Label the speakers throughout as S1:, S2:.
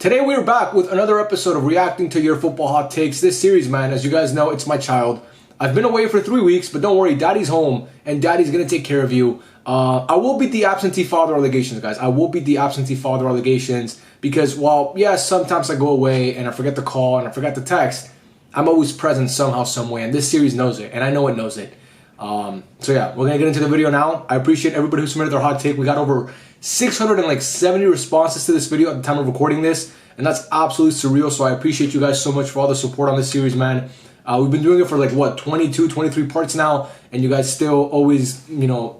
S1: Today we're back with another episode of reacting to your football hot takes. This series, man, as you guys know, it's my child. I've been away for 3 weeks, but don't worry, daddy's home and daddy's gonna take care of you. I will beat the absentee father allegations, guys. I will beat the absentee father allegations because while, yes, sometimes I go away and I forget to call and I forget to text, I'm always present somehow, some way, and this series knows it, and I know it knows it. So yeah, we're gonna get into the video now. I appreciate everybody who submitted their hot take. We got over 670 responses to this video at the time of recording this, and that's absolutely surreal. So I appreciate you guys so much for all the support on this series, man. We've been doing it for like what, 22, 23 parts now, and you guys still always,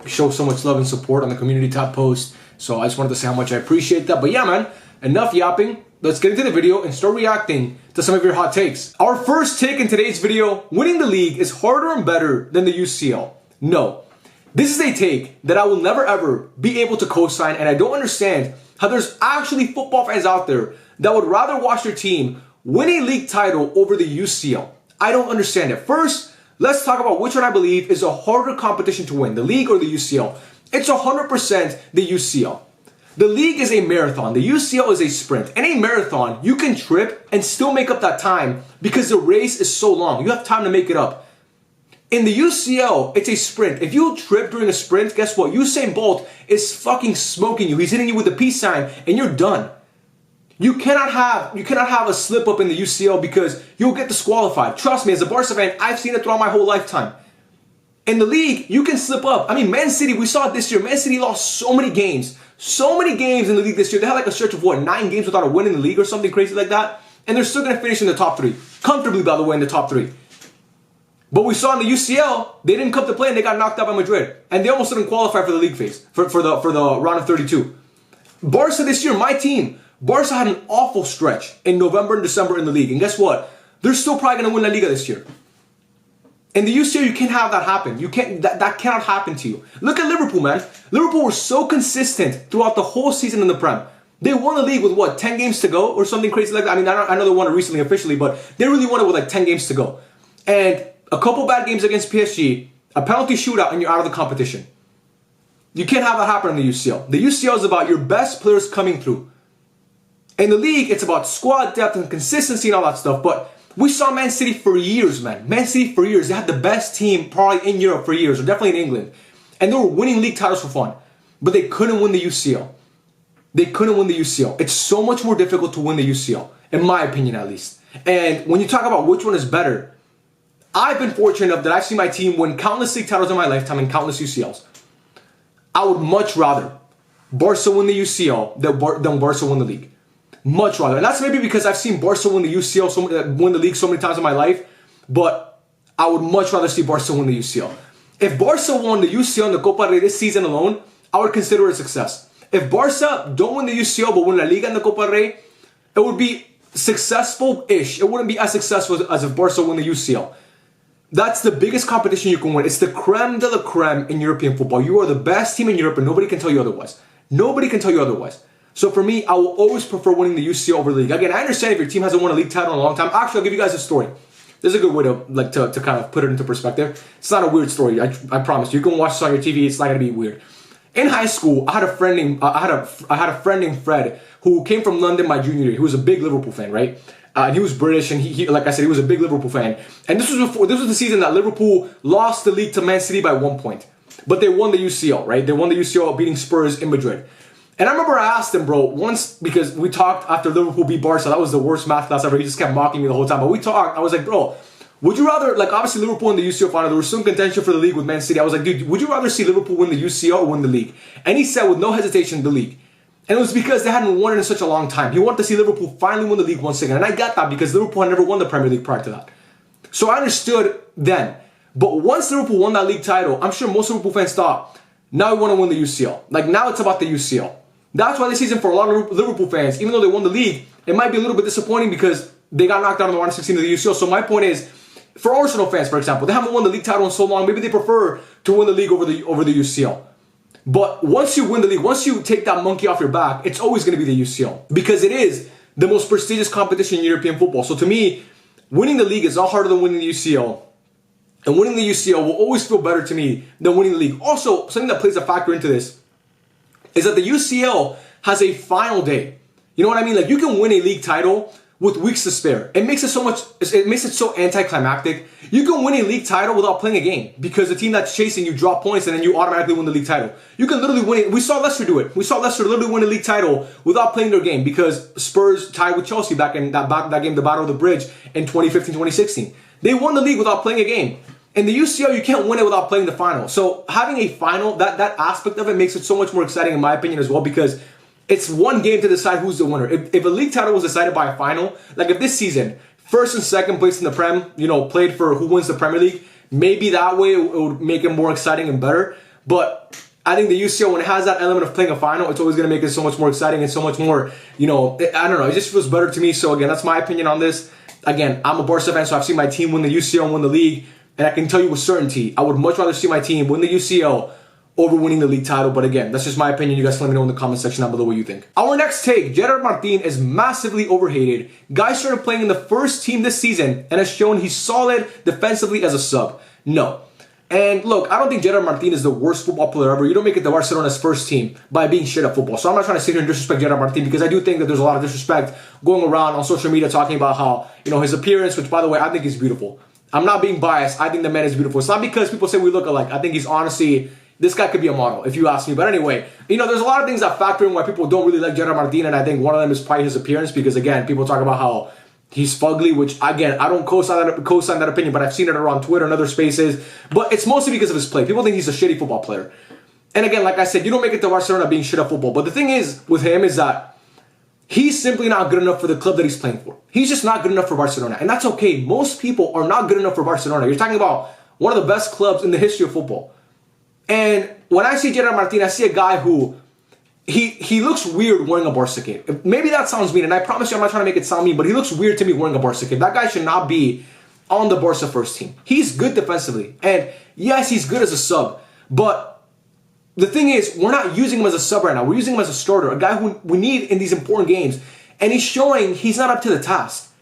S1: show so much love and support on the community tab post. So I just wanted to say how much I appreciate that. But yeah, man, enough yapping. Let's get into the video and start reacting to some of your hot takes. Our first take in today's video: winning the league is harder and better than the UCL. No. This is a take that I will never ever be able to co-sign, and I don't understand how there's actually football fans out there that would rather watch their team win a league title over the UCL. I don't understand it. First, let's talk about which one I believe is a harder competition to win, the league or the UCL. It's 100% the UCL. The league is a marathon. The UCL is a sprint. In a marathon, you can trip and still make up that time because the race is so long. You have time to make it up. In the UCL, it's a sprint. If you trip during a sprint, guess what? Usain Bolt is fucking smoking you. He's hitting you with a peace sign and you're done. You cannot have a slip up in the UCL because you'll get disqualified. Trust me, as a Barca fan, I've seen it throughout my whole lifetime. In the league, you can slip up. I mean, Man City, we saw it this year. Man City lost so many games. So many games in the league this year. They had like a stretch of what, 9 games without a win in the league or something crazy like that. And they're still going to finish in the top 3. Comfortably, by the way, in the top 3. But we saw in the UCL, they didn't come to play and they got knocked out by Madrid. And they almost didn't qualify for the league phase, for the round of 32. Barca this year, my team, Barca had an awful stretch in November and December in the league. And guess what? They're still probably going to win La Liga this year. In the UCL, you can't have that happen. You can't. That cannot happen to you. Look at Liverpool, man. Liverpool were so consistent throughout the whole season in the Prem. They won the league with what, 10 games to go or something crazy like that. I mean, I know they won it recently officially, but they really won it with like 10 games to go. And a couple bad games against PSG, a penalty shootout, and you're out of the competition. You can't have that happen in the UCL. The UCL is about your best players coming through. In the league, it's about squad depth and consistency and all that stuff. But we saw Man City for years, man. Man City for years. They had the best team probably in Europe for years, or definitely in England. And they were winning league titles for fun. But they couldn't win the UCL. They couldn't win the UCL. It's so much more difficult to win the UCL, in my opinion at least. And when you talk about which one is better, I've been fortunate enough that I've seen my team win countless league titles in my lifetime and countless UCLs. I would much rather Barca win the UCL than Barca win the league. Much rather. And that's maybe because I've seen Barca win the UCL, win the league so many times in my life, but I would much rather see Barca win the UCL. If Barca won the UCL and the Copa del Rey this season alone, I would consider it a success. If Barca don't win the UCL but win La Liga and the Copa del Rey, it would be successful-ish. It wouldn't be as successful as if Barca won the UCL. That's the biggest competition you can win. It's the creme de la creme in European football. You are the best team in Europe and nobody can tell you otherwise. Nobody can tell you otherwise. So for me, I will always prefer winning the UCL over the league. Again, I understand if your team hasn't won a league title in a long time. Actually, I'll give you guys a story. This is a good way to kind of put it into perspective. It's not a weird story. I promise. You can watch this on your TV. It's not gonna be weird. In high school, I had a friend named Fred who came from London my junior year. He was a big Liverpool fan, right? And he was British, and he like I said, he was a big Liverpool fan. And this was the season that Liverpool lost the league to Man City by 1 point, but they won the UCL, right? They won the UCL beating Spurs in Madrid. And I remember I asked him, bro, once, because we talked after Liverpool beat Barca. That was the worst math class ever. He just kept mocking me the whole time. But we talked. I was like, bro, would you rather, like, obviously Liverpool in the UCL final, there was some contention for the league with Man City. I was like, dude, would you rather see Liverpool win the UCL or win the league? And he said with no hesitation, the league. And it was because they hadn't won it in such a long time. He wanted to see Liverpool finally win the league once again. And I got that because Liverpool had never won the Premier League prior to that. So I understood then. But once Liverpool won that league title, I'm sure most Liverpool fans thought, now we want to win the UCL. Like, now it's about the UCL. That's why this season for a lot of Liverpool fans, even though they won the league, it might be a little bit disappointing because they got knocked out in the round of 16 of the UCL. So my point is, for Arsenal fans, for example, they haven't won the league title in so long. Maybe they prefer to win the league over the UCL. But once you win the league, once you take that monkey off your back, it's always going to be the UCL because it is the most prestigious competition in European football. So to me, winning the league is a lot harder than winning the UCL. And winning the UCL will always feel better to me than winning the league. Also, something that plays a factor into this is that the UCL has a final day. You know what I mean? Like, you can win a league title with weeks to spare. It makes it so anticlimactic. You can win a league title without playing a game because the team that's chasing you drop points and then you automatically win the league title. You can literally win it. We saw Leicester do it. We saw Leicester literally win a league title without playing their game because Spurs tied with Chelsea back in that game, the Battle of the Bridge in 2015-2016. They won the league without playing a game. In the UCL, you can't win it without playing the final. So having a final, that aspect of it makes it so much more exciting in my opinion as well, because it's one game to decide who's the winner. If a league title was decided by a final, like if this season, first and second place in the Prem, played for who wins the Premier League, maybe that way it would make it more exciting and better. But I think the UCL, when it has that element of playing a final, it's always going to make it so much more exciting and so much more, I don't know, it just feels better to me. So again, that's my opinion on this. Again, I'm a Barca fan, so I've seen my team win the UCL and win the league. And I can tell you with certainty, I would much rather see my team win the UCL over winning the league title. But again, that's just my opinion. You guys let me know in the comment section down below what you think. Our next take, Jed Martin is massively overhated. Guy started playing in the first team this season and has shown he's solid defensively as a sub. No. And look, I don't think Jed Martin is the worst football player ever. You don't make it to Barcelona's first team by being shit at football. So I'm not trying to sit here and disrespect Jed Martin, because I do think that there's a lot of disrespect going around on social media talking about how, his appearance, which by the way, I think is beautiful. I'm not being biased. I think the man is beautiful. It's not because people say we look alike. I think he's honestly, this guy could be a model, if you ask me. But anyway, there's a lot of things that factor in why people don't really like Jed Martin, and I think one of them is probably his appearance, because again, people talk about how he's fugly, which again, I don't co-sign that opinion, but I've seen it around Twitter and other spaces. But it's mostly because of his play. People think he's a shitty football player. And again, like I said, you don't make it to Barcelona being shit at football. But the thing is with him is that he's simply not good enough for the club that he's playing for. He's just not good enough for Barcelona. And that's okay. Most people are not good enough for Barcelona. You're talking about one of the best clubs in the history of football. And when I see Jed Martin, I see a guy who, he looks weird wearing a Barca kit. Maybe that sounds mean, and I promise you I'm not trying to make it sound mean, but he looks weird to me wearing a Barca kit. That guy should not be on the Barca first team. He's good defensively. And yes, he's good as a sub. But the thing is, we're not using him as a sub right now. We're using him as a starter, a guy who we need in these important games. And he's showing he's not up to the task.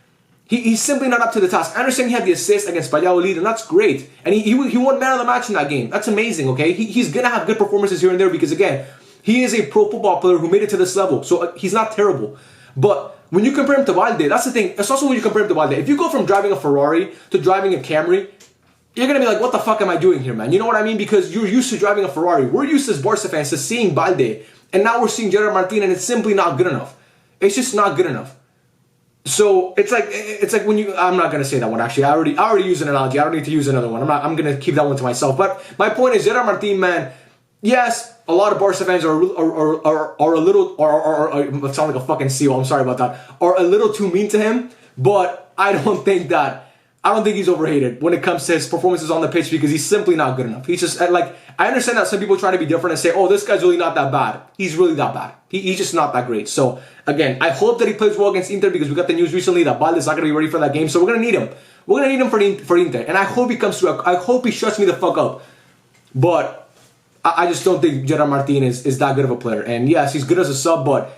S1: He's simply not up to the task. I understand he had the assist against Valladolid, and that's great. And he won man of the match in that game. That's amazing, okay? He's going to have good performances here and there because, again, he is a pro football player who made it to this level. So he's not terrible. But when you compare him to Valde, that's the thing. It's also when you compare him to Valde. If you go from driving a Ferrari to driving a Camry, you're going to be like, what the fuck am I doing here, man? You know what I mean? Because you're used to driving a Ferrari. We're used as Barca fans to seeing Valde. And now we're seeing Jed Martin, and it's simply not good enough. It's just not good enough. So it's like when you, I'm not going to say that one actually. I already used an analogy. I don't need to use another one. I'm going to keep that one to myself. But my point is, Jed Martin, man, yes, a lot of Barca fans are a little, I sound like a fucking seal, I'm sorry about that, are a little too mean to him. But I don't think he's overhated when it comes to his performances on the pitch, because he's simply not good enough. He's just, like, I understand that some people try to be different and say, oh, this guy's really not that bad. He's really that bad. He's just not that great. So, again, I hope that he plays well against Inter, because we got the news recently that Ballon is not going to be ready for that game. So we're going to need him. We're going to need him for Inter. And I hope he comes through. I hope he shuts me the fuck up. But I just don't think Jed Martin is that good of a player. And yes, he's good as a sub, but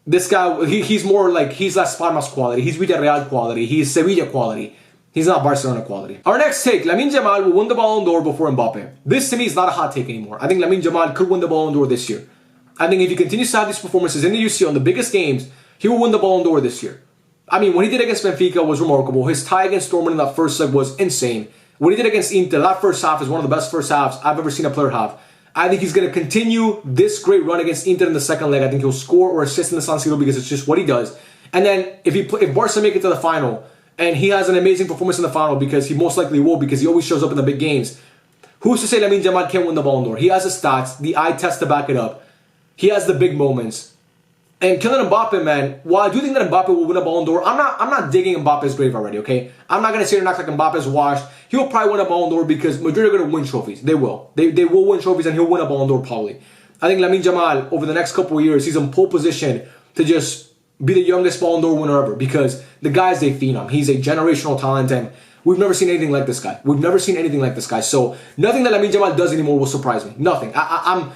S1: this guy, he's more like, he's Las Palmas quality. He's Villarreal quality. He's Sevilla quality. He's not Barcelona quality. Our next take, Lamine Yamal will win the Ballon d'Or before Mbappe. This to me is not a hot take anymore. I think Lamine Yamal could win the Ballon d'Or this year. I think if he continues to have these performances in the UCL in the biggest games, he will win the Ballon d'Or this year. I mean, what he did against Benfica was remarkable. His tie against Dortmund in that first leg was insane. What he did against Inter, that first half is one of the best first halves I've ever seen a player have. I think he's going to continue this great run against Inter in the second leg. I think he'll score or assist in the San Siro, because it's just what he does. And then if Barca make it to the final, and he has an amazing performance in the final, because he most likely will, because he always shows up in the big games, who's to say Lamine Yamal can't win the Ballon d'Or? He has the stats, the eye test to back it up. He has the big moments. And Kylian Mbappe, man, while I do think that Mbappe will win a Ballon d'Or, I'm not digging Mbappe's grave already, okay? I'm not going to sit here and act like Mbappe's washed. He'll probably win a Ballon d'Or because Madrid are going to win trophies. They will. They will win trophies, and he'll win a Ballon d'Or probably. I think Lamine Yamal, over the next couple of years, he's in pole position to just be the youngest Ballon d'Or winner ever, because the guy's a phenom. He's a generational talent, and we've never seen anything like this guy. We've never seen anything like this guy. So nothing that Lamine Yamal does anymore will surprise me. Nothing. I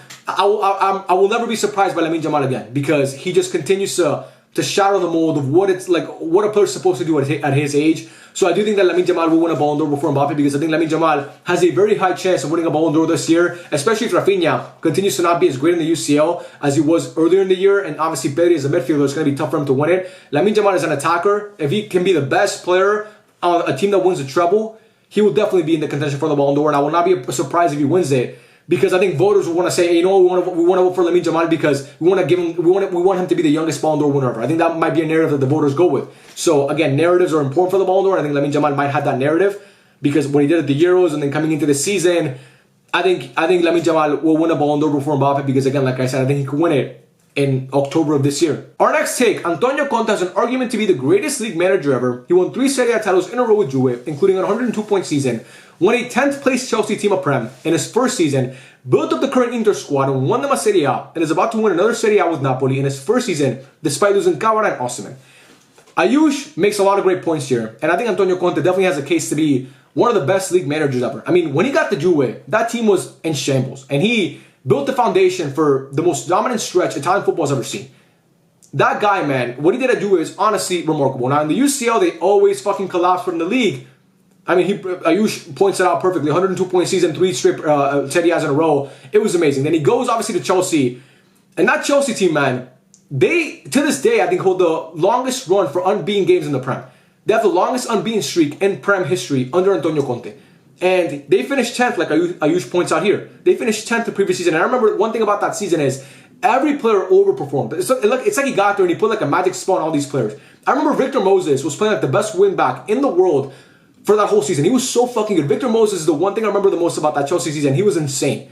S1: will never be surprised by Lamine Yamal again, because he just continues to to shadow the mold of what it's like, what a player's supposed to do at his age. So I do think that Lamine Yamal will win a Ballon d'Or before Mbappe, because I think Lamine Yamal has a very high chance of winning a Ballon d'Or this year, especially if Rafinha continues to not be as great in the UCL as he was earlier in the year. And obviously Pedri is a midfielder, it's going to be tough for him to win it. Lamine Yamal is an attacker. If he can be the best player on a team that wins the treble, he will definitely be in the contention for the Ballon d'Or, and I will not be surprised if he wins it. Because I think voters will want to say, hey, you know, we want to vote for Lamine Yamal because we want him to be the youngest Ballon d'Or winner ever. I think that might be a narrative that the voters go with. So again, narratives are important for the Ballon d'Or. I think Lamine Yamal might have that narrative because what he did at the Euros and then coming into the season, I think Lamine Yamal will win a Ballon d'Or before Mbappe because again, like I said, I think he could win it in October of this year. Our next take, Antonio Conte has an argument to be the greatest league manager ever. He won 3 Serie A titles in a row with Juve, including a 102-point season, won a 10th place Chelsea team of Prem in his first season, built up the current Inter squad and won them a Serie A, and is about to win another Serie A with Napoli in his first season, despite losing Cavara and Osimhen. Ayush makes a lot of great points here, and I think Antonio Conte definitely has a case to be one of the best league managers ever. I mean, when he got to Juve, that team was in shambles, and he built the foundation for the most dominant stretch Italian football has ever seen. That guy, man, what he did at Juve is honestly remarkable. Now, in the UCL, they always fucking collapse, but in the league, I mean, Ayush points it out perfectly. 102-point season, 3 straight Serie A's in a row. It was amazing. Then he goes, obviously, to Chelsea. And that Chelsea team, man, they, to this day, I think, hold the longest run for unbeaten games in the Prem. They have the longest unbeaten streak in Prem history under Antonio Conte. And they finished 10th, like Ayush points out here. They finished 10th the previous season. And I remember one thing about that season is every player overperformed. It's like he got there and he put like a magic spell on all these players. I remember Victor Moses was playing like the best wing back in the world for that whole season. He was so fucking good. Victor Moses is the one thing I remember the most about that Chelsea season. He was insane.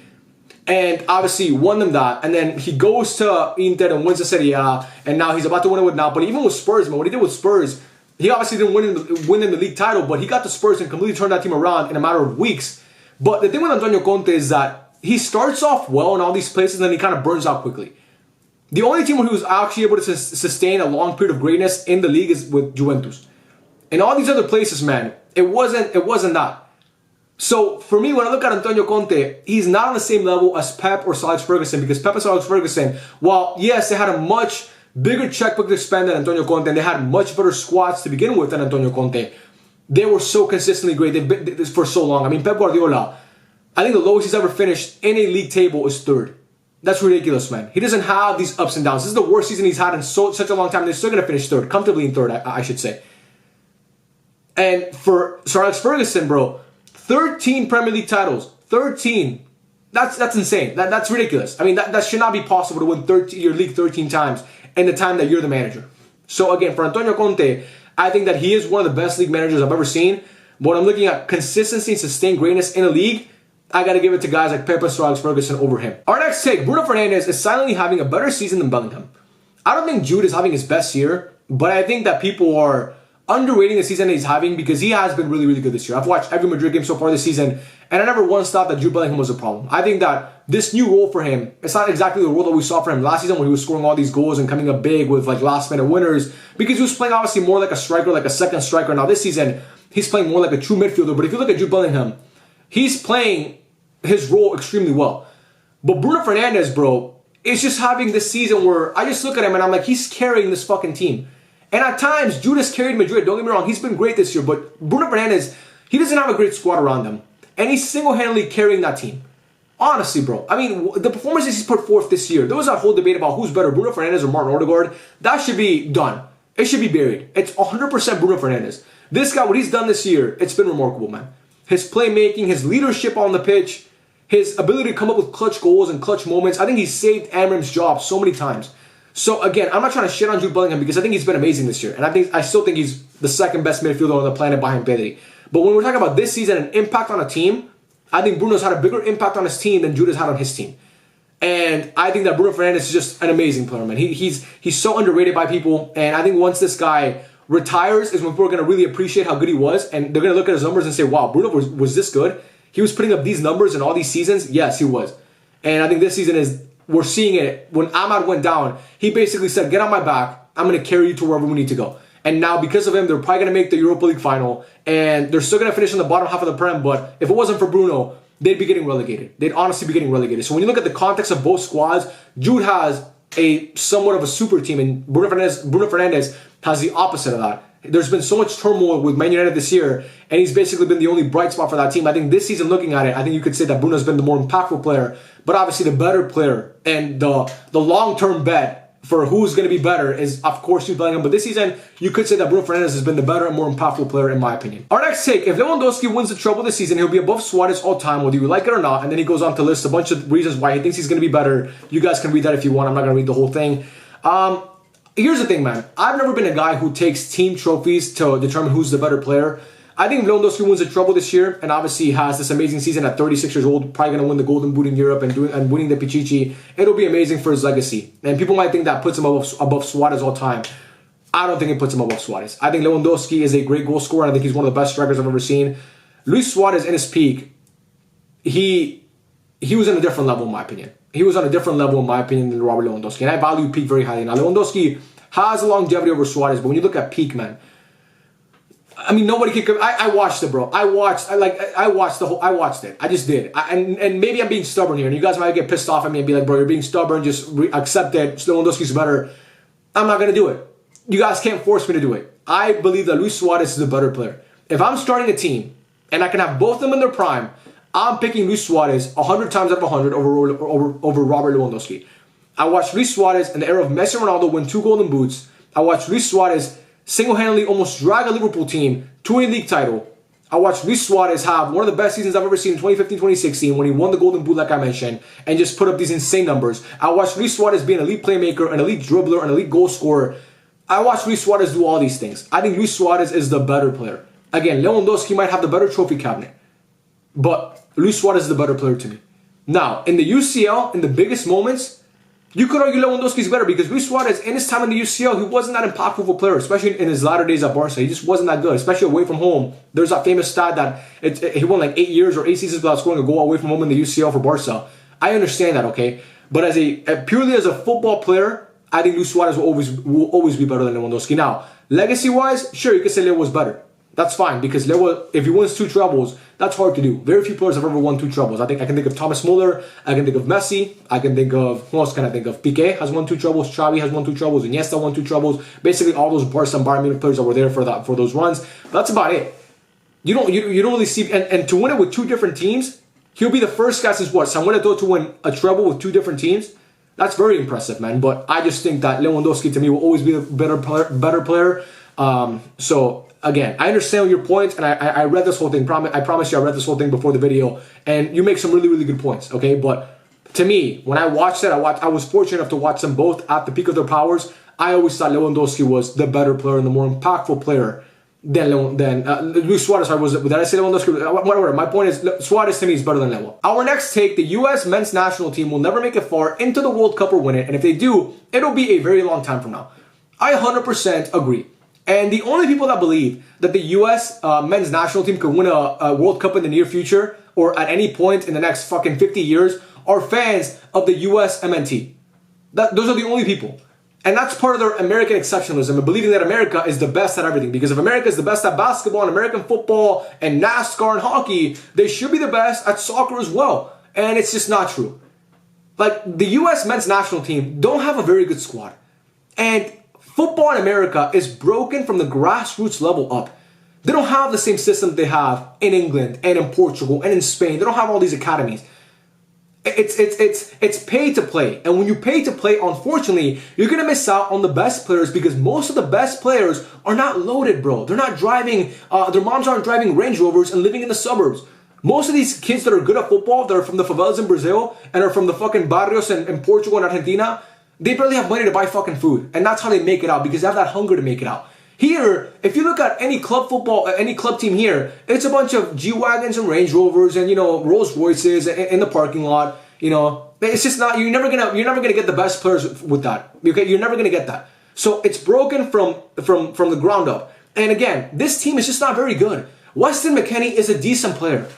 S1: And obviously won them that. And then he goes to Inter and wins the Serie A. And now he's about to win it with Napoli. Even with Spurs, man. What he did with Spurs, he obviously didn't win in the league title, but he got the Spurs and completely turned that team around in a matter of weeks. But the thing with Antonio Conte is that he starts off well in all these places and then he kind of burns out quickly. The only team where he was actually able to sustain a long period of greatness in the league is with Juventus. In all these other places, man, it wasn't that. So for me, when I look at Antonio Conte, he's not on the same level as Pep or Sir Alex Ferguson, because Pep and Sir Alex Ferguson, while yes, they had a much bigger checkbook to expand than Antonio Conte, and they had much better squads to begin with than Antonio Conte, they were so consistently great. They've been this for so long. I mean, Pep Guardiola, I think the lowest he's ever finished in a league table is 3rd. That's ridiculous, man. He doesn't have these ups and downs. This is the worst season he's had in such a long time. They're still going to finish 3rd, comfortably in 3rd, I should say. And for Sir Alex Ferguson, bro, 13 Premier League titles. 13. That's insane. That's ridiculous. I mean, that should not be possible to win your league 13 times in the time that you're the manager. So again, for Antonio Conte, I think that he is one of the best league managers I've ever seen. But when I'm looking at consistency and sustained greatness in a league, I got to give it to guys like Pep and Sir Alex Ferguson over him. Our next take, Bruno Fernandez is silently having a better season than Bellingham. I don't think Jude is having his best year, but I think that people are underrating the season that he's having because he has been really, really good this year. I've watched every Madrid game so far this season, and I never once thought that Jude Bellingham was a problem. I think that this new role for him, it's not exactly the role that we saw for him last season when he was scoring all these goals and coming up big with like last-minute winners, because he was playing obviously more like a striker, like a second striker. Now this season, he's playing more like a true midfielder. But if you look at Jude Bellingham, he's playing his role extremely well. But Bruno Fernandez, bro, is just having this season where I just look at him and I'm like, he's carrying this fucking team. And at times, Jude has carried Madrid. Don't get me wrong, he's been great this year. But Bruno Fernandez, he doesn't have a great squad around him. And he's single-handedly carrying that team. Honestly, bro. I mean, the performances he's put forth this year, there was that whole debate about who's better, Bruno Fernandez or Martin Odegaard. That should be done. It should be buried. It's 100% Bruno Fernandez. This guy, what he's done this year, it's been remarkable, man. His playmaking, his leadership on the pitch, his ability to come up with clutch goals and clutch moments. I think he's saved Amram's job so many times. So again, I'm not trying to shit on Jude Bellingham because I think he's been amazing this year. And I still think he's the second best midfielder on the planet behind Pedri. But when we're talking about this season and impact on a team, I think Bruno's had a bigger impact on his team than Jude has had on his team. And I think that Bruno Fernandes is just an amazing player, man. He's so underrated by people. And I think once this guy retires is when people are going to really appreciate how good he was. And they're going to look at his numbers and say, wow, Bruno was this good? He was putting up these numbers in all these seasons? Yes, he was. And I think this season we're seeing it. When Ahmad went down, he basically said, get on my back. I'm going to carry you to wherever we need to go. And now, because of him, they're probably going to make the Europa League final. And they're still going to finish in the bottom half of the Prem. But if it wasn't for Bruno, they'd be getting relegated. They'd honestly be getting relegated. So when you look at the context of both squads, Jude has a somewhat of a super team, and Bruno Fernandez has the opposite of that. There's been so much turmoil with Man United this year, and he's basically been the only bright spot for that team. I think this season, looking at it, I think you could say that Bruno's been the more impactful player, but obviously the better player and the long-term bet for who's going to be better is, of course, Jude Bellingham. But this season, you could say that Bruno Fernandez has been the better and more impactful player, in my opinion. Our next take, if Lewandowski wins the treble this season, he'll be above Suarez all time, whether you like it or not. And then he goes on to list a bunch of reasons why he thinks he's going to be better. You guys can read that if you want. I'm not going to read the whole thing. Here's the thing, man. I've never been a guy who takes team trophies to determine who's the better player. I think Lewandowski wins the treble this year, and obviously he has this amazing season at 36 years old, probably going to win the Golden Boot in Europe and winning the Pichichi. It'll be amazing for his legacy. And people might think that puts him above Suarez all time. I don't think it puts him above Suarez. I think Lewandowski is a great goal scorer, and I think he's one of the best strikers I've ever seen. Luis Suarez, in his peak, he was on a different level, in my opinion. He was on a different level, in my opinion, than Robert Lewandowski. And I value peak very highly. Now, Lewandowski has a longevity over Suarez, but when you look at peak, man, I mean, nobody can. I watched it, bro. I watched it. I just did. And maybe I'm being stubborn here, and you guys might get pissed off at me and be like, bro, you're being stubborn. Just accept it. Lewandowski's better. I'm not gonna do it. You guys can't force me to do it. I believe that Luis Suarez is a better player. If I'm starting a team and I can have both of them in their prime, I'm picking Luis Suarez 100 times out of 100 over Robert Lewandowski. I watched Luis Suarez in the era of Messi and Ronaldo win 2 Golden Boots. I watched Luis Suarez single-handedly almost drag a Liverpool team to a league title. I watched Luis Suarez have one of the best seasons I've ever seen in 2015-2016 when he won the Golden Boot, like I mentioned, and just put up these insane numbers. I watched Luis Suarez be an elite playmaker, an elite dribbler, an elite goal scorer. I watched Luis Suarez do all these things. I think Luis Suarez is the better player. Again, Lewandowski might have the better trophy cabinet, but Luis Suarez is the better player to me. Now, in the UCL, in the biggest moments, you could argue Lewandowski's better because Luis Suarez, in his time in the UCL, he wasn't that impactful of a player, especially in his latter days at Barca. He just wasn't that good, especially away from home. There's that famous stat that he won like 8 years or 8 seasons without scoring a goal away from home in the UCL for Barca. I understand that, okay? But as purely as a football player, I think Luis Suarez will always be better than Lewandowski. Now, legacy-wise, sure, you could say Leo was better. That's fine because Leo, if he wins 2 trebles, that's hard to do. Very few players have ever won 2 trebles. I can think of Thomas Muller. I can think of Messi. I can think of, who else can I think of? Piqué has won 2 trebles. Xavi has won 2 trebles. Iniesta won 2 trebles. Basically, all those Barca and Bayern Munich players that were there for those runs. But that's about it. You don't really see, and to win it with 2 different teams, he'll be the first guy since what? Samuel Eto'o to win a treble with 2 different teams. That's very impressive, man. But I just think that Lewandowski to me will always be the better player. So. Again, I understand your points, and I read this whole thing. I promise you I read this whole thing before the video, and you make some really, really good points, okay? But to me, when I watched it, I was fortunate enough to watch them both at the peak of their powers. I always thought Lewandowski was the better player and the more impactful player than Luis Suarez. Did I say Lewandowski? Whatever. My point is, Suarez to me is better than Lewandowski. Our next take, the U.S. men's national team will never make it far into the World Cup or win it, and if they do, it'll be a very long time from now. I 100% agree. And the only people that believe that the U.S. men's national team could win a World Cup in the near future or at any point in the next fucking 50 years are fans of the USMNT. Those are the only people. And that's part of their American exceptionalism and believing that America is the best at everything. Because if America is the best at basketball and American football and NASCAR and hockey, they should be the best at soccer as well. And it's just not true. Like, the U.S. men's national team don't have a very good squad. And football in America is broken from the grassroots level up. They don't have the same system they have in England and in Portugal and in Spain. They don't have all these academies. It's pay to play. And when you pay to play, unfortunately, you're going to miss out on the best players because most of the best players are not loaded, bro. They're not driving, their moms aren't driving Range Rovers and living in the suburbs. Most of these kids that are good at football, that are from the favelas in Brazil and are from the fucking barrios in Portugal and Argentina, they barely have money to buy fucking food. And that's how they make it out, because they have that hunger to make it out. Here, if you look at any club football, any club team here, it's a bunch of G-Wagons and Range Rovers and, Rolls Royces in the parking lot. It's just not, you're never gonna get the best players with that. Okay, you're never gonna get that. So it's broken from the ground up. And again, this team is just not very good. Weston McKennie is a decent player.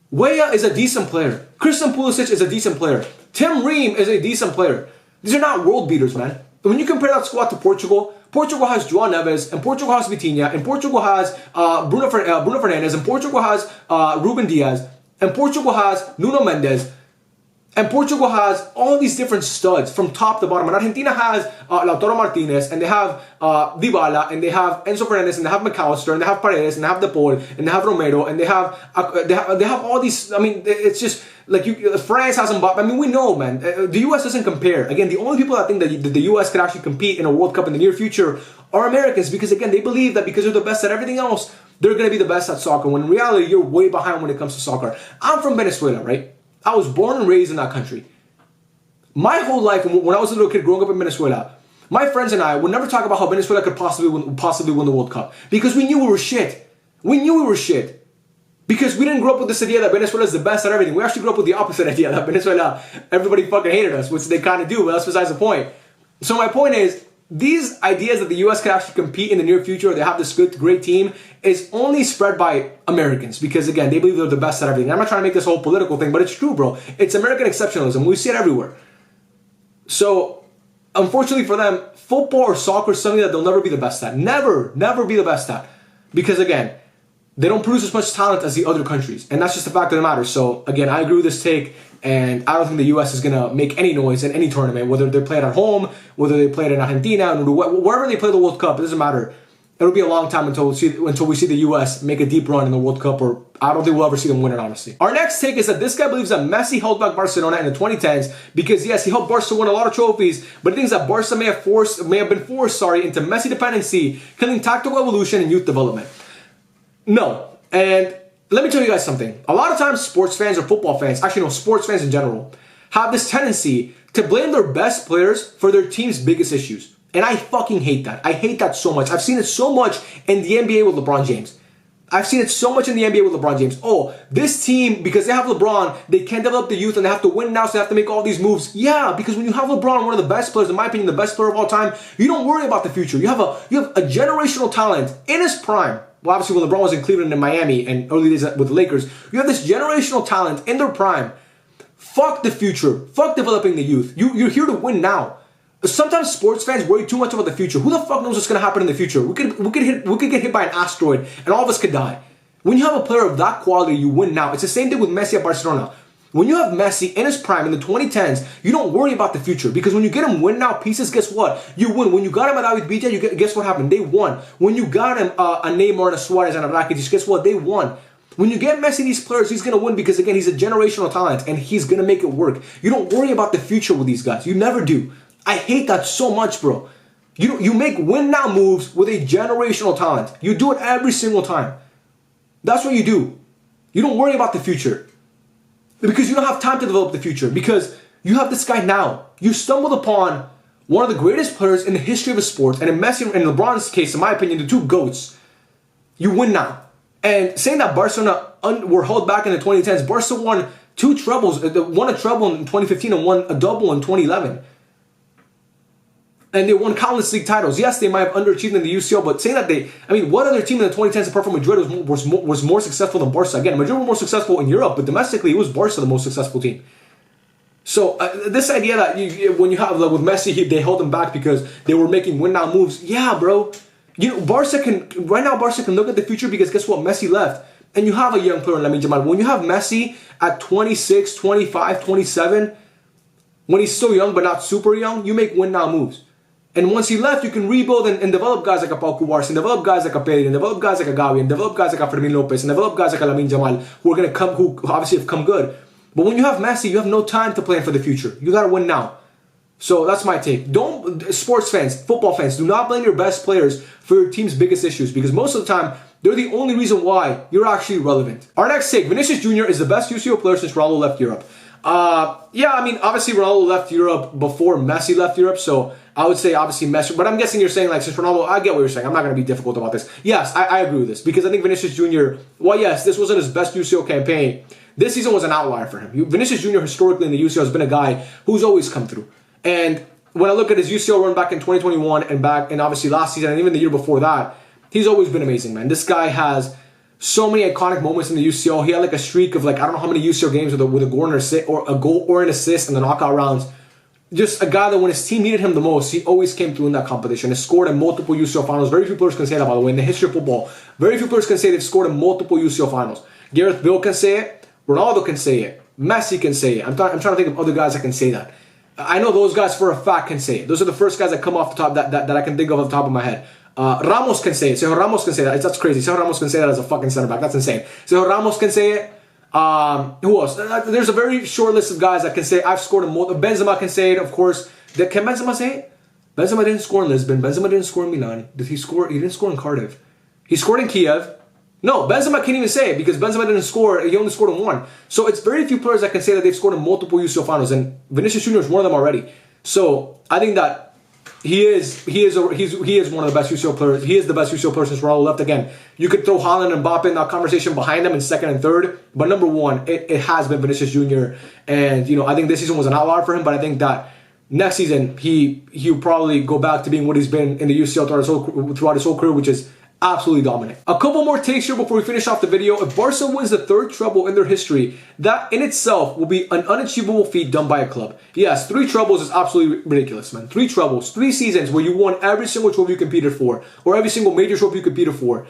S1: Weah is a decent player. Christian Pulisic is a decent player. Tim Ream is a decent player. These are not world beaters, man. When you compare that squad to Portugal, Portugal has João Neves, and Portugal has Vitinha, and Portugal has Bruno Fernandez, and Portugal has Ruben Diaz, and Portugal has Nuno Mendes. And Portugal has all these different studs from top to bottom. And Argentina has Lautaro Martinez, and they have Dybala, and they have Enzo Fernandez, and they have McAllister, and they have Paredes, and they have De Paul, and they have Romero, and they have all these. I mean, it's just like France has Mbappe. I mean, we know, man. The US doesn't compare. Again, the only people that think that the US could actually compete in a World Cup in the near future are Americans, because again, they believe that because they're the best at everything else, they're going to be the best at soccer. When in reality, you're way behind when it comes to soccer. I'm from Venezuela, right? I was born and raised in that country. My whole life, when I was a little kid growing up in Venezuela, my friends and I would never talk about how Venezuela could possibly win the World Cup, because we knew we were shit. We knew we were shit. Because we didn't grow up with this idea that Venezuela is the best at everything. We actually grew up with the opposite idea, that Venezuela, everybody fucking hated us, which they kind of do, but that's besides the point. So my point is, these ideas that the US can actually compete in the near future, or they have this good, great team, is only spread by Americans, because again, they believe they're the best at everything. I'm not trying to make this whole political thing, but it's true, bro. It's American exceptionalism. We see it everywhere. So, unfortunately for them, football or soccer is something that they'll never be the best at. Never be the best at. Because again, they don't produce as much talent as the other countries. And that's just the fact of the matter. So, again, I agree with this take. And I don't think the U.S. is going to make any noise in any tournament, whether they play it at home, whether they play it in Argentina, wherever they play the World Cup. It doesn't matter. It'll be a long time until we see the U.S. make a deep run in the World Cup, or I don't think we'll ever see them win it, honestly. Our next take is that this guy believes that Messi held back Barcelona in the 2010s because, yes, he helped Barca win a lot of trophies, but he thinks that Barca may have been forced into Messi dependency, killing tactical evolution and youth development. No. And let me tell you guys something. A lot of times sports fans or football fans, actually no, sports fans in general, have this tendency to blame their best players for their team's biggest issues. And I fucking hate that. I hate that so much. I've seen it so much in the NBA with LeBron James. I've seen it so much in the NBA with LeBron James. Oh, this team, because they have LeBron, they can't develop the youth and they have to win now, so they have to make all these moves. Yeah, because when you have LeBron, one of the best players, in my opinion, the best player of all time, you don't worry about the future. You have a generational talent in his prime. Well, obviously, when LeBron was in Cleveland and Miami and early days with the Lakers, you have this generational talent in their prime. Fuck the future. Fuck developing the youth. You're here to win now. Sometimes sports fans worry too much about the future. Who the fuck knows what's going to happen in the future? We could get hit by an asteroid and all of us could die. When you have a player of that quality, you win now. It's the same thing with Messi at Barcelona. When you have Messi in his prime in the 2010s, you don't worry about the future, because when you get him win now pieces, guess what? You win. When you got him at David BJ, guess what happened? They won. When you got him a Neymar and a Suarez and a Rakitic, guess what? They won. When you get Messi these players, he's going to win, because again, he's a generational talent and he's going to make it work. You don't worry about the future with these guys. You never do. I hate that so much, bro. You make win now moves with a generational talent. You do it every single time. That's what you do. You don't worry about the future, because you don't have time to develop the future, because you have this guy now. You stumbled upon one of the greatest players in the history of a sport, and in Messi and LeBron's case, in my opinion, the two GOATs. You win now. And saying that Barcelona were held back in the 2010s, Barca won two trebles. Won a treble in 2015 and won a double in 2011. And they won countless league titles. Yes, they might have underachieved in the UCL, but saying that what other team in the 2010s apart from Madrid was more successful than Barca? Again, Madrid were more successful in Europe, but domestically, it was Barca the most successful team. So this idea that when you have with Messi, they held him back because they were making win now moves. Yeah, bro. Barca can look at the future, because guess what? Messi left. And you have a young player in Lamine Yamal. When you have Messi at 26, 25, 27, when he's still young but not super young, you make win now moves. And once he left, you can rebuild and develop guys like a Pau Cubarsí, and develop guys like a Pedri, and develop guys like a Gavi, and develop guys like a Fermín López, and develop guys like a Lamine Yamal, who obviously have come good. But when you have Messi, you have no time to plan for the future. You got to win now. So that's my take. Sports fans, football fans, do not blame your best players for your team's biggest issues, because most of the time, they're the only reason why you're actually relevant. Our next take, Vinicius Jr. is the best UCL player since Ronaldo left Europe. Obviously Ronaldo left Europe before Messi left Europe, so I would say obviously Messi, but I'm guessing you're saying since Ronaldo, I get what you're saying. I'm not going to be difficult about this. Yes, I agree with this, because I think Vinicius Jr., yes, this wasn't his best UCL campaign. This season was an outlier for him. Vinicius Jr. historically in the UCL has been a guy who's always come through. And when I look at his UCL run back in 2021 and obviously last season and even the year before that, he's always been amazing, man. This guy has so many iconic moments in the UCL. He had a streak of I don't know how many UCL games with a goal or an assist in the knockout rounds. Just a guy that when his team needed him the most, he always came through in that competition. He scored in multiple UCL finals. Very few players can say that, by the way, in the history of football. Very few players can say they've scored in multiple UCL finals. Gareth Bale can say it. Ronaldo can say it. Messi can say it. I'm trying to think of other guys that can say that. I know those guys for a fact can say it. Those are the first guys that come off the top that I can think of off the top of my head. Ramos can say it. Sergio Ramos can say that. That's crazy. Sergio Ramos can say that as a fucking center back. That's insane. Sergio Ramos can say it. Who else? There's a very short list of guys that can say I've scored a Benzema can say it, of course. Can Benzema say it? Benzema didn't score in Lisbon. Benzema didn't score in Milan. Did he score? He didn't score in Cardiff. He scored in Kiev. No, Benzema can't even say it because Benzema didn't score. He only scored in one. So it's very few players that can say that they've scored in multiple UCL finals, and Vinicius Jr. is one of them already. So I think that he is one of the best UCL players. He is the best UCL player since Ronaldo left. Again, you could throw Haaland and Mbappe in that conversation behind them in second and third, but number one, it has been Vinicius Jr. And I think this season was an outlier for him, but I think that next season he'll probably go back to being what he's been in the UCL throughout his whole career, which is absolutely dominant. A couple more takes here before we finish off the video. If Barca wins the third treble in their history, that in itself will be an unachievable feat done by a club. Yes, 3 trebles is absolutely ridiculous, man. 3 trebles, 3 seasons where you won every single trophy you competed for, or every single major trophy you competed for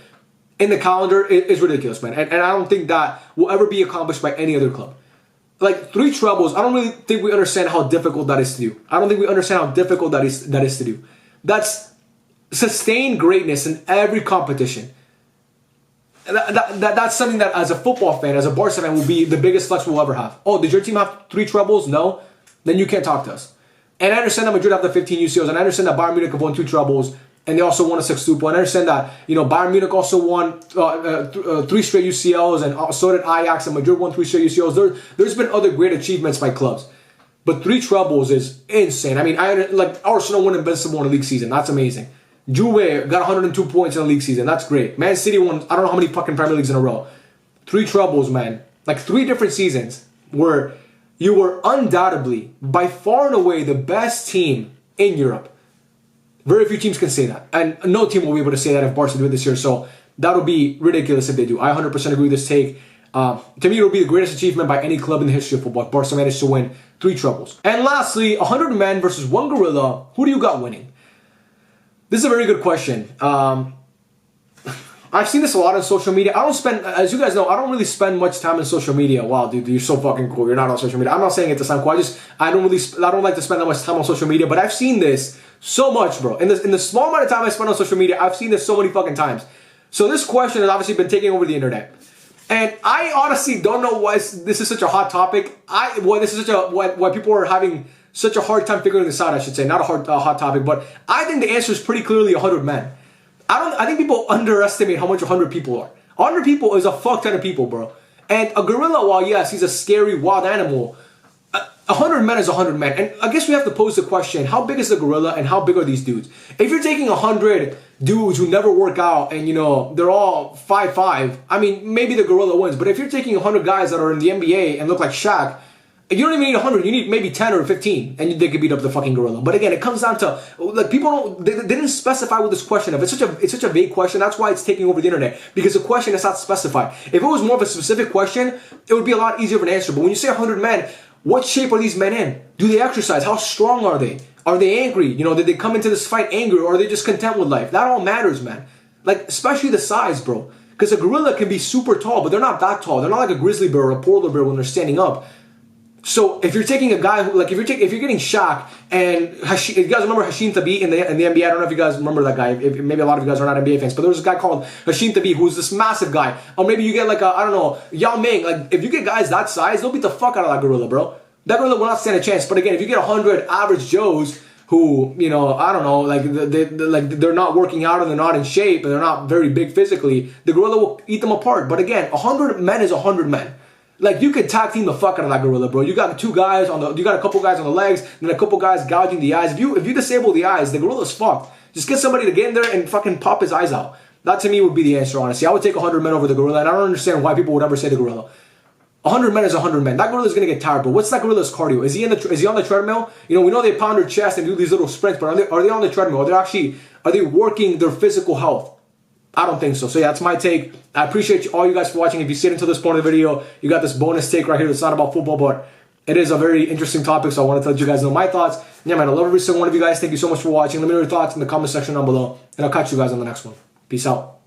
S1: in the calendar is ridiculous, man. And I don't think that will ever be accomplished by any other club. Like 3 trebles, I don't really think we understand how difficult that is to do. I don't think we understand how difficult that is to do. That's sustained greatness in every competition. That's something that as a football fan, as a Barca fan, will be the biggest flex we'll ever have. Oh, did your team have 3 trebles? No? Then you can't talk to us. And I understand that Madrid have the 15 UCLs, and I understand that Bayern Munich have won 2 trebles, and they also won a sextuple. And I understand that Bayern Munich also won 3 straight UCLs, and so did Ajax, and Madrid won 3 straight UCLs. There's been other great achievements by clubs. But 3 trebles is insane. I mean, like Arsenal won invincible in a league season. That's amazing. Juve got 102 points in the league season. That's great. Man City won, I don't know how many fucking Premier Leagues in a row. 3 trebles, man. Like 3 different seasons where you were undoubtedly, by far and away, the best team in Europe. Very few teams can say that. And no team will be able to say that if Barca do it this year. So that would be ridiculous if they do. I 100% agree with this take. To me, it will be the greatest achievement by any club in the history of football. Barca managed to win 3 trebles. And lastly, 100 men versus 1 gorilla. Who do you got winning? This is a very good question. I've seen this a lot on social media. I don't spend, as you guys know, I don't really spend much time on social media. Wow, dude, you're so fucking cool. You're not on social media. I'm not saying it to sound cool. I don't like to spend that much time on social media. But I've seen this so much, bro. In the small amount of time I spend on social media, I've seen this so many fucking times. So this question has obviously been taking over the internet, and I honestly don't know why this is such a hot topic. Why people are having such a hard time figuring this out, I should say. Not a hot topic, but I think the answer is pretty clearly 100 men. I think people underestimate how much 100 people are. 100 people is a fuck ton of people, bro. And a gorilla, while yes, he's a scary wild animal, 100 men is 100 men. And I guess we have to pose the question, how big is the gorilla and how big are these dudes? If you're taking 100 dudes who never work out and, they're all 5'5", I mean, maybe the gorilla wins. But if you're taking 100 guys that are in the NBA and look like Shaq, you don't even need 100. You need maybe 10 or 15, and they could beat up the fucking gorilla. But again, it comes down to like they didn't specify with this question of. It's such a vague question. That's why it's taking over the internet, because the question is not specified. If it was more of a specific question, it would be a lot easier of an answer. But when you say 100 men, what shape are these men in? Do they exercise? How strong are they? Are they angry? Did they come into this fight angry, or are they just content with life? That all matters, man. Like especially the size, bro. Because a gorilla can be super tall, but they're not that tall. They're not like a grizzly bear or a polar bear when they're standing up. So if you're taking a guy who, like, if you're getting Shaq and you guys remember Hasheem Thabeet in the NBA? I don't know if you guys remember that guy. Maybe a lot of you guys are not NBA fans, but there was a guy called Hasheem Thabeet who's this massive guy. Or maybe you get like I don't know, Yao Ming. Like if you get guys that size, they'll beat the fuck out of that gorilla, bro. That gorilla will not stand a chance. But again, if you get 100 average Joes who, I don't know, like they're not working out and they're not in shape and they're not very big physically, the gorilla will eat them apart. But again, 100 men is 100 men. Like you could tag team the fuck out of that gorilla, bro. You got 2 guys you got a couple guys on the legs, and then a couple guys gouging the eyes. If you disable the eyes, the gorilla's fucked. Just get somebody to get in there and fucking pop his eyes out. That to me would be the answer, honestly. I would take 100 men over the gorilla, and I don't understand why people would ever say the gorilla. 100 men is 100 men. That gorilla's gonna get tired, but what's that gorilla's cardio? Is he on the treadmill? We know they pound their chest and do these little sprints, but are they on the treadmill? Are they working their physical health? I don't think so. So yeah, that's my take. I appreciate all you guys for watching. If you stayed until this point of the video, you got this bonus take right here. It's not about football, but it is a very interesting topic, so I wanted to let you guys know my thoughts. Yeah, man, I love every single one of you guys. Thank you so much for watching. Let me know your thoughts in the comment section down below, and I'll catch you guys on the next one. Peace out.